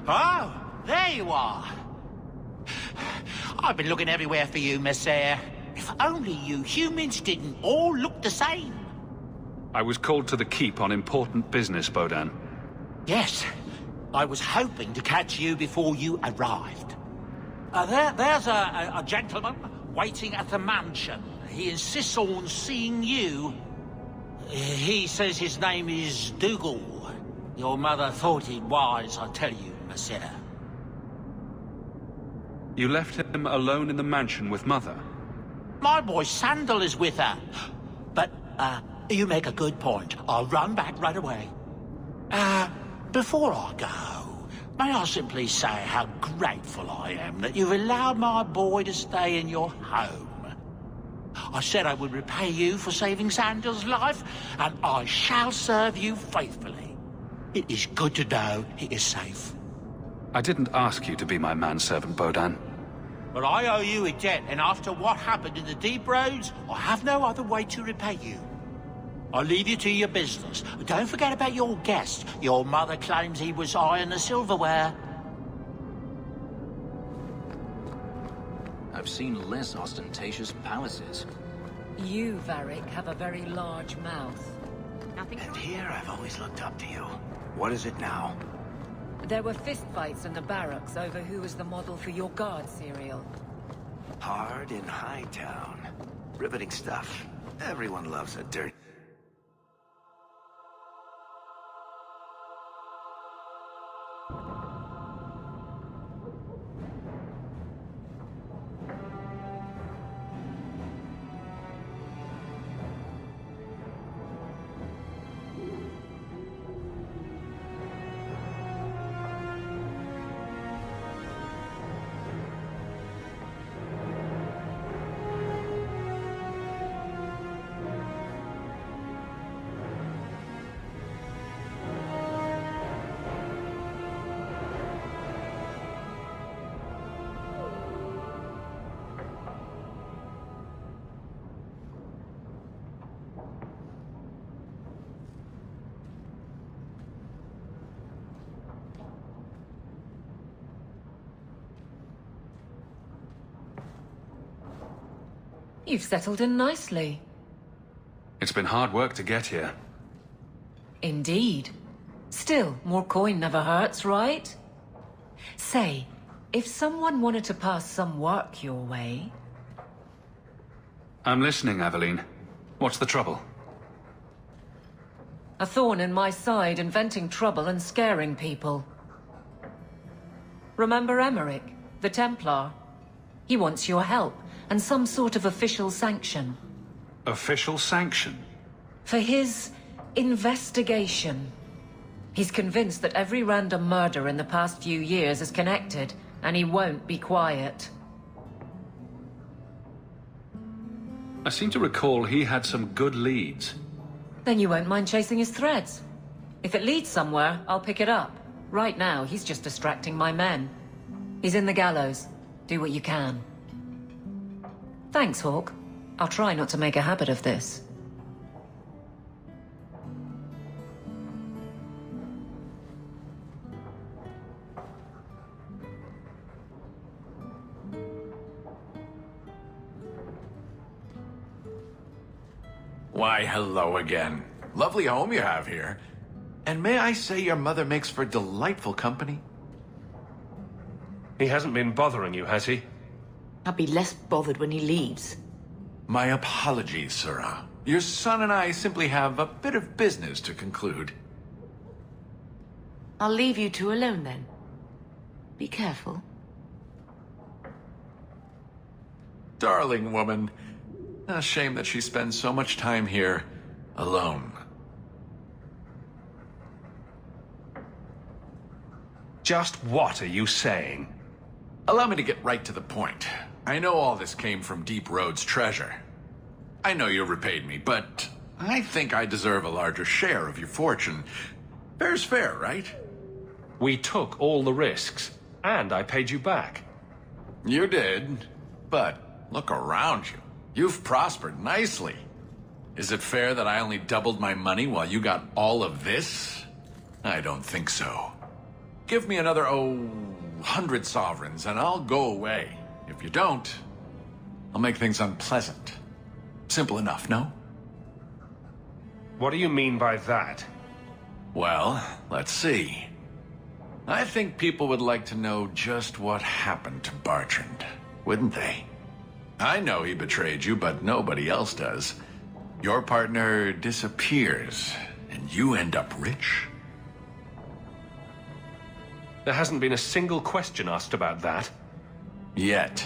Oh, there you are. I've been looking everywhere for you, Messiah. If only you humans didn't all look the same. I was called to the keep on important business, Bodan. Yes, I was hoping to catch you before you arrived. There's a gentleman waiting at the mansion. He insists on seeing you. He says his name is Dougal. Your mother thought it wise, I tell you, Messiah. You left him alone in the mansion with Mother? My boy Sandal is with her. But, you make a good point. I'll run back right away. Before I go, may I simply say how grateful I am that you've allowed my boy to stay in your home. I said I would repay you for saving Sandal's life, and I shall serve you faithfully. It is good to know he is safe. I didn't ask you to be my manservant, Bodan. But I owe you a debt, and after what happened in the deep roads, I have no other way to repay you. I'll leave you to your business. Don't forget about your guest. Your mother claims he was eyeing the silverware. I've seen less ostentatious palaces. You, Varric, have a very large mouth. And here I've always looked up to you. What is it now? There were fistfights in the barracks over who was the model for your guard cereal. Hard in Hightown. Riveting stuff. Everyone loves a dirty... You've settled in nicely. It's been hard work to get here. Indeed. Still, more coin never hurts, right? Say, if someone wanted to pass some work your way... I'm listening, Aveline. What's the trouble? A thorn in my side, inventing trouble and scaring people. Remember Emmerich, the Templar? He wants your help, and some sort of official sanction. Official sanction? For his investigation. He's convinced that every random murder in the past few years is connected, and he won't be quiet. I seem to recall he had some good leads. Then you won't mind chasing his threads. If it leads somewhere, I'll pick it up. Right now, he's just distracting my men. He's in the gallows. Do what you can. Thanks, Hawke. I'll try not to make a habit of this. Why, hello again. Lovely home you have here. And may I say your mother makes for delightful company? He hasn't been bothering you, has he? I'll be less bothered when he leaves. My apologies, Sirrah. Your son and I simply have a bit of business to conclude. I'll leave you two alone then. Be careful. Darling woman. A shame that she spends so much time here, alone. Just what are you saying? Allow me to get right to the point. I know all this came from Deep Road's treasure. I know you repaid me, but I think I deserve a larger share of your fortune. Fair's fair, right? We took all the risks, and I paid you back. You did, but look around you. You've prospered nicely. Is it fair that I only doubled my money while you got all of this? I don't think so. Give me another, 100 sovereigns, and I'll go away. If you don't, I'll make things unpleasant. Simple enough, no? What do you mean by that? Well, let's see. I think people would like to know just what happened to Bertrand, wouldn't they? I know he betrayed you, but nobody else does. Your partner disappears, and you end up rich. There hasn't been a single question asked about that. Yet.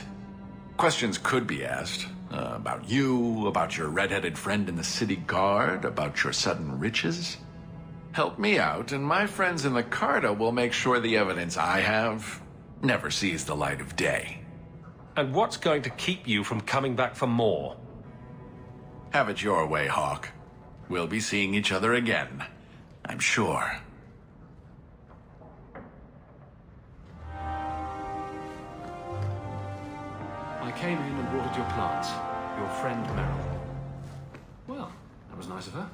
Questions could be asked. About you, about your red-headed friend in the city guard, about your sudden riches. Help me out, and my friends in the Carta will make sure the evidence I have never sees the light of day. And what's going to keep you from coming back for more? Have it your way, Hawke. We'll be seeing each other again, I'm sure. I came in and watered your plants. Your friend Meryl. Well, that was nice of her.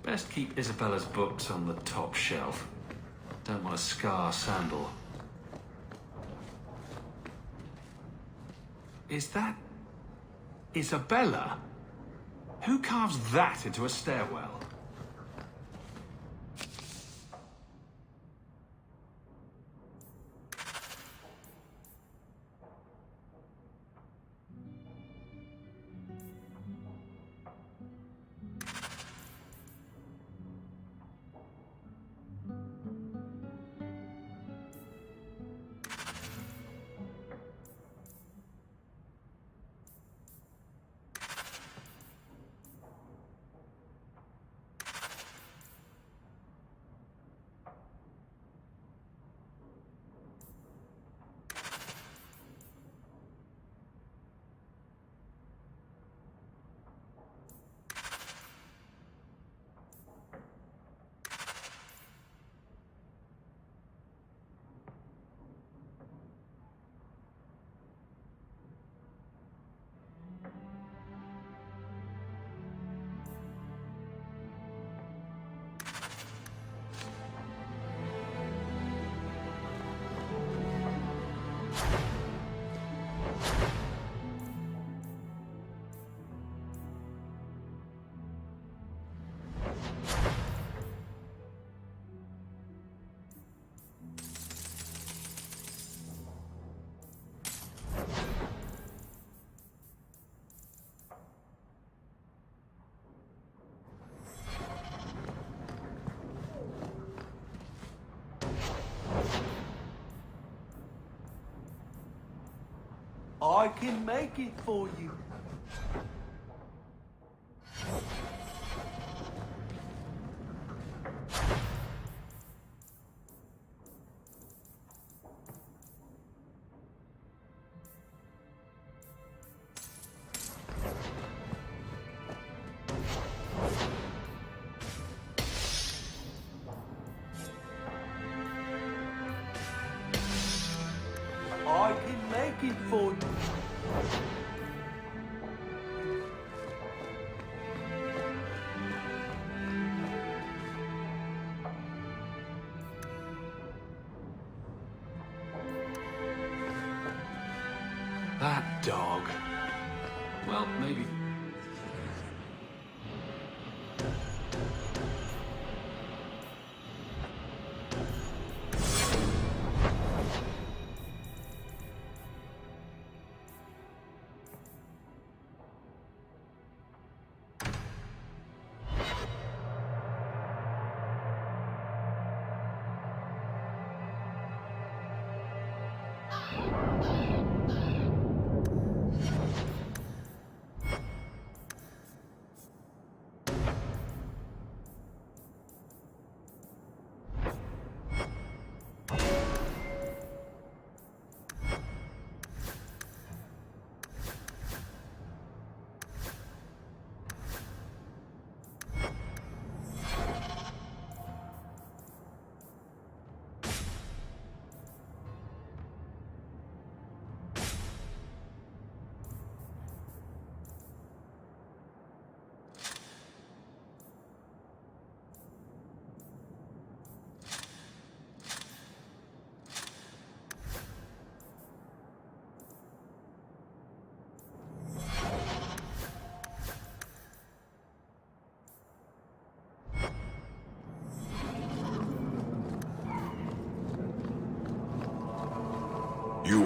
Best keep Isabella's books on the top shelf. Don't want to scar Sandal. Is that Isabella? Who carves that into a stairwell? I can make it for you. I can make it for you. That dog. Well, maybe.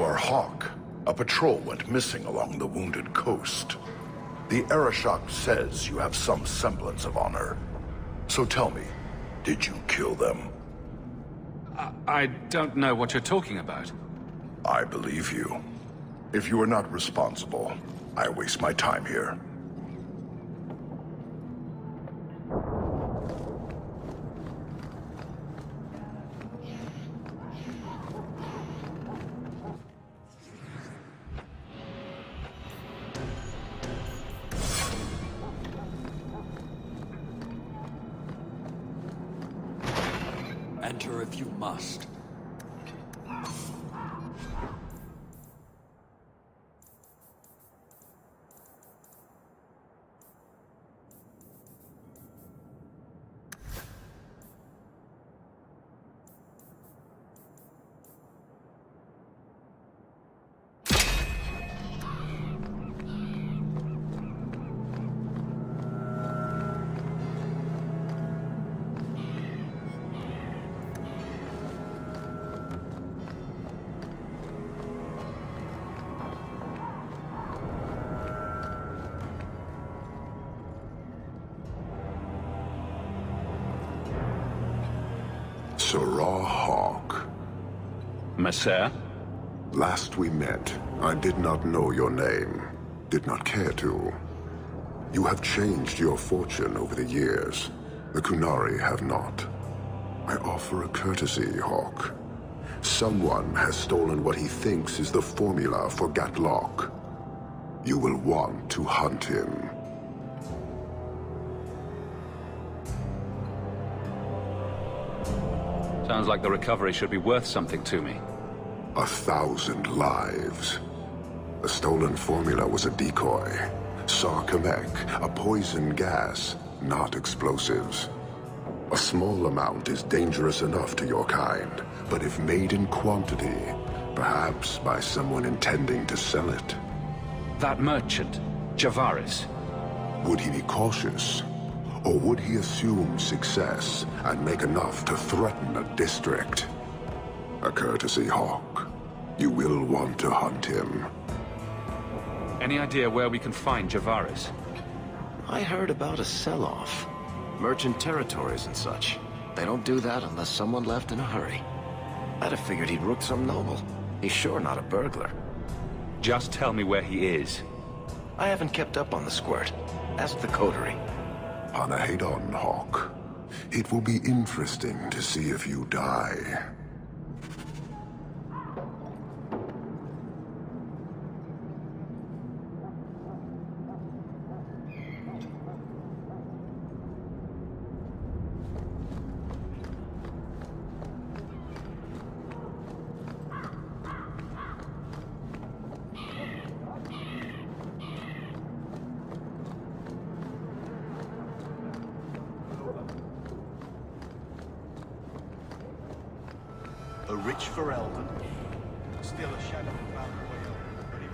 are Hawke. A patrol went missing along the Wounded Coast. The Arashok says you have some semblance of honor. So tell me, did you kill them? I don't know what you're talking about. I believe you. If you are not responsible, I waste my time here. Enter if you must. Hawke. Monsieur? Last we met, I did not know your name. Did not care to. You have changed your fortune over the years. The Kunari have not. I offer a courtesy, Hawke. Someone has stolen what he thinks is the formula for Gatlock. You will want to hunt him. Sounds like the recovery should be worth something to me. 1,000 lives. The stolen formula was a decoy. Sarkamek, a poison gas, not explosives. A small amount is dangerous enough to your kind, but if made in quantity, perhaps by someone intending to sell it. That merchant, Javaris. Would he be cautious? Or would he assume success and make enough to threaten a district? A courtesy, Hawke. You will want to hunt him. Any idea where we can find Javaris? I heard about a sell-off. Merchant territories and such. They don't do that unless someone left in a hurry. I'd have figured he'd rooked some noble. He's sure not a burglar. Just tell me where he is. I haven't kept up on the squirt. Ask the coterie. Panahedon, Hawke. It will be interesting to see if you die. A rich for Eldon. Still a shadow about the way up, but it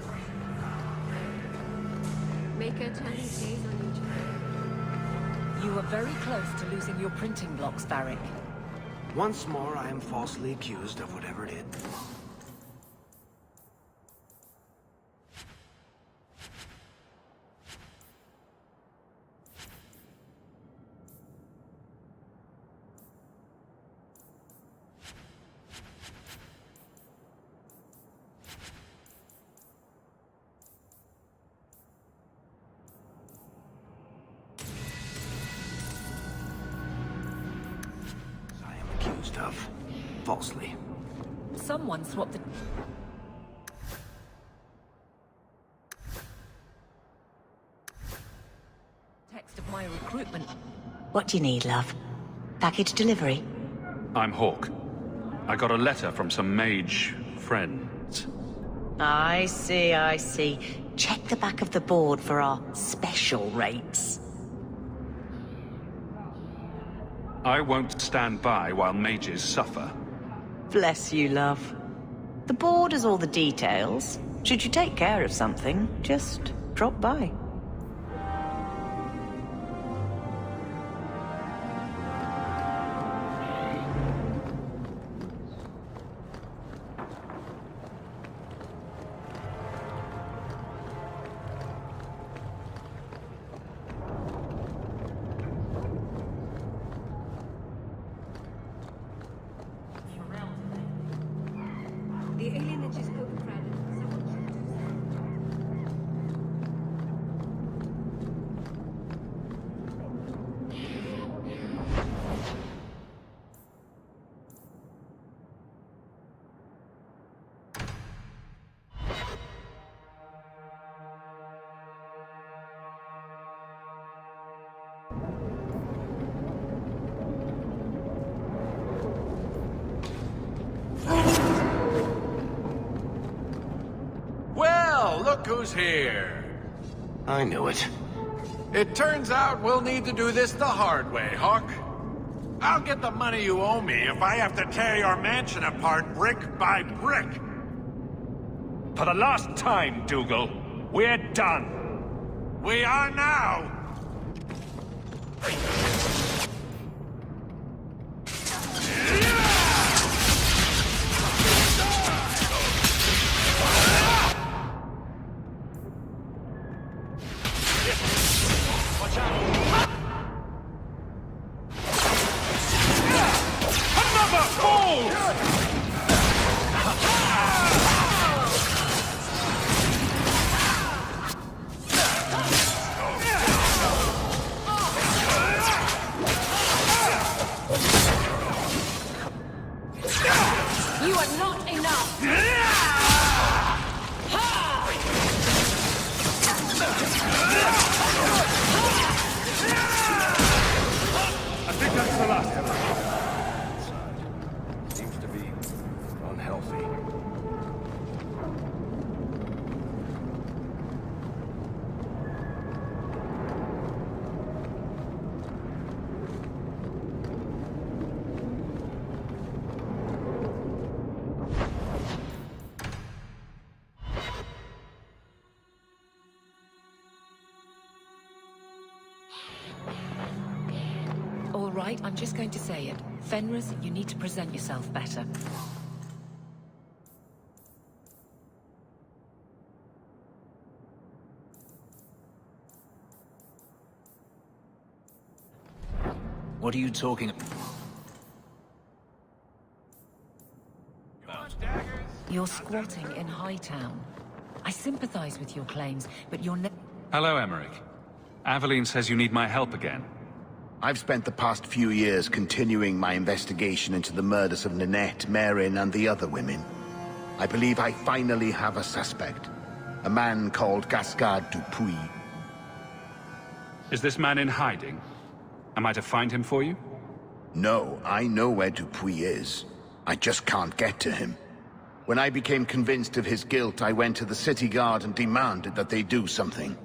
Make a turning gaze on each other. You were very close to losing your printing blocks, Varric. Once more, I am falsely accused of whatever it is. Of falsely. Someone swapped the... text of my recruitment. What do you need, love? Package delivery? I'm Hawke. I got a letter from some mage friends. I see, I see. Check the back of the board for our special rates. I won't stand by while mages suffer. Bless you, love. The board has all the details. Should you take care of something, just drop by. Well, look who's here. I knew it. It turns out we'll need to do this the hard way, Hawke. I'll get the money you owe me if I have to tear your mansion apart brick by brick. For the last time, Dougal, we're done. We are now. You are not enough! I think that's the last. Seems to be unhealthy. All right, I'm just going to say it. Fenris, you need to present yourself better. What are you talking about? You're squatting in Hightown. I sympathize with your claims, but you're Hello, Emmerich. Aveline says you need my help again. I've spent the past few years continuing my investigation into the murders of Ninette, Marin, and the other women. I believe I finally have a suspect. A man called Gascard Dupuis. Is this man in hiding? Am I to find him for you? No, I know where Dupuis is. I just can't get to him. When I became convinced of his guilt, I went to the city guard and demanded that they do something.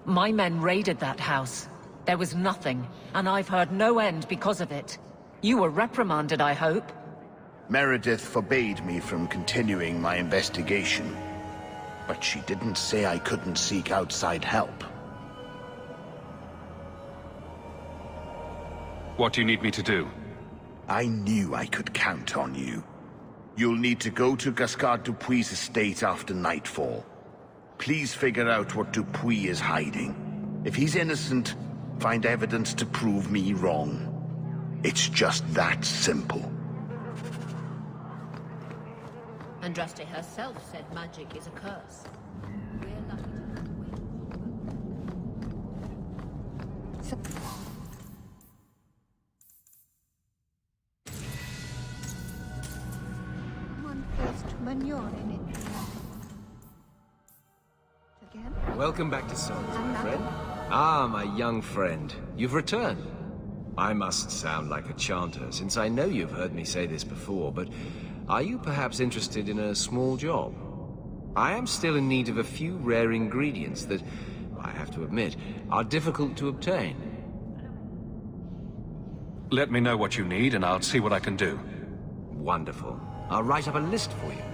My men raided that house. There was nothing, and I've heard no end because of it. You were reprimanded, I hope? Meredith forbade me from continuing my investigation. But she didn't say I couldn't seek outside help. What do you need me to do? I knew I could count on you. You'll need to go to Gascard Dupuis' estate after nightfall. Please figure out what Dupuis is hiding. If he's innocent, find evidence to prove me wrong. It's just that simple. Andraste herself said magic is a curse. We're lucky to have One first manure in it. Again? Welcome back to Solace, my friend. Ah, my young friend. You've returned. I must sound like a chanter, since I know you've heard me say this before, but are you perhaps interested in a small job? I am still in need of a few rare ingredients that, I have to admit, are difficult to obtain. Let me know what you need and I'll see what I can do. Wonderful. I'll write up a list for you.